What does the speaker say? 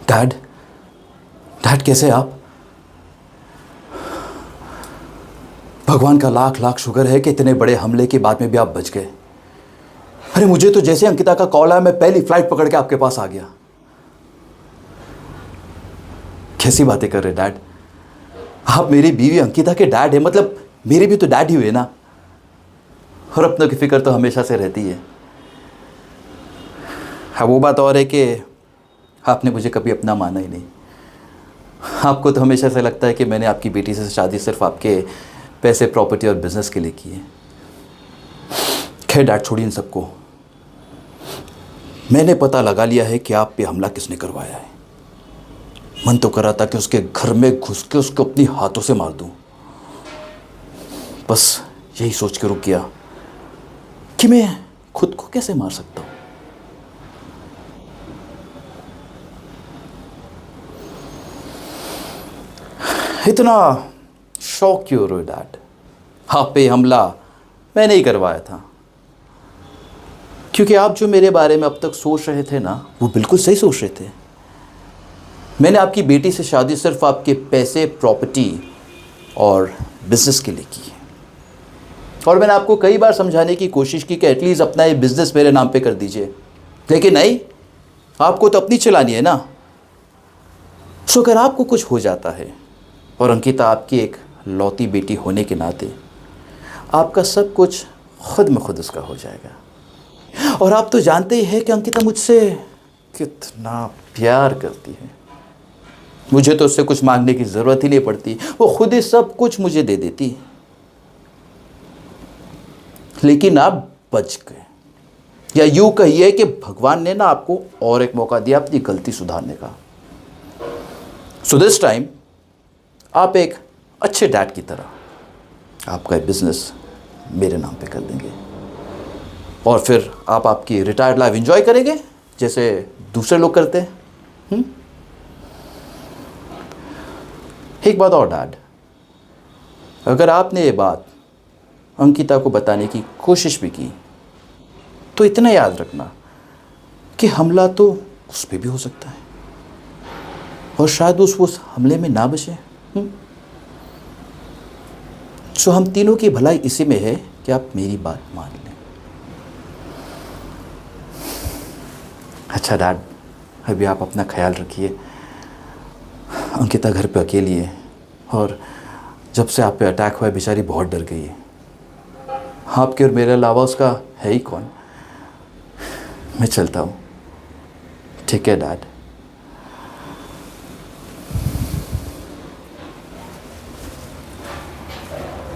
Dad, dad कैसे आप? भगवान का लाख लाख शुक्र है कि इतने बड़े हमले के बाद में भी आप बच गए। अरे मुझे तो जैसे अंकिता का कॉल आया मैं पहली फ्लाइट पकड़ के आपके पास आ गया। कैसी बातें कर रहे डैड? आप मेरी बीवी अंकिता के डैड हैं, मतलब मेरे भी तो डैड ही हुए ना। और अपनों की फिक्र तो हमेशा से रहती है। हाँ, वो बात और है कि आपने मुझे कभी अपना माना ही नहीं। आपको तो हमेशा से लगता है कि मैंने आपकी बेटी से शादी सिर्फ आपके पैसे, प्रॉपर्टी और बिजनेस के लिए की है। खैर डैड, छोड़िए इन सबको। मैंने पता लगा लिया है कि आप पे हमला किसने करवाया है। मन तो कर रहा था कि उसके घर में घुस के उसको अपनी हाथों से मार दूं। बस यही सोच के रुक गया कि मैं खुद को कैसे मार सकता हूं। इतना शौक क्यों हो डैड? आप पे हमला मैंने ही करवाया था, क्योंकि आप जो मेरे बारे में अब तक सोच रहे थे ना, वो बिल्कुल सही सोच रहे थे। मैंने आपकी बेटी से शादी सिर्फ आपके पैसे, प्रॉपर्टी और बिजनेस के लिए की है। और मैंने आपको कई बार समझाने की कोशिश की कि एटलीस्ट अपना ये बिजनेस मेरे नाम पे कर दीजिए, लेकिन नहीं, आपको तो अपनी चलानी है ना। सो अगर आपको कुछ हो जाता है और अंकिता आपकी एक लौती बेटी होने के नाते आपका सब कुछ खुद में खुद उसका हो जाएगा। और आप तो जानते ही हैं कि अंकिता मुझसे कितना प्यार करती है। मुझे तो उससे कुछ मांगने की ज़रूरत ही नहीं पड़ती, वो खुद ही सब कुछ मुझे दे देती। लेकिन आप बच गए, या यूं कहिए कि भगवान ने ना आपको और एक मौका दिया अपनी गलती सुधारने का। सो दिस टाइम आप एक अच्छे डैड की तरह आपका बिजनेस मेरे नाम पे कर देंगे, और फिर आप आपकी रिटायर्ड लाइफ एंजॉय करेंगे जैसे दूसरे लोग करते हैं। एक बात और डैड, अगर आपने ये बात अंकिता को बताने की कोशिश भी की तो इतना याद रखना कि हमला तो उस पर भी हो सकता है, और शायद उस हमले में ना बचे। सो हम तीनों की भलाई इसी में है कि आप मेरी बात मान लें। अच्छा डैड, अभी आप अपना ख्याल रखिए। अंकिता घर पे अकेली है, और जब से आप पे अटैक हुआ है बेचारी बहुत डर गई है। आपके और मेरे अलावा उसका है ही कौन। मैं चलता हूँ। ठीक है डैड।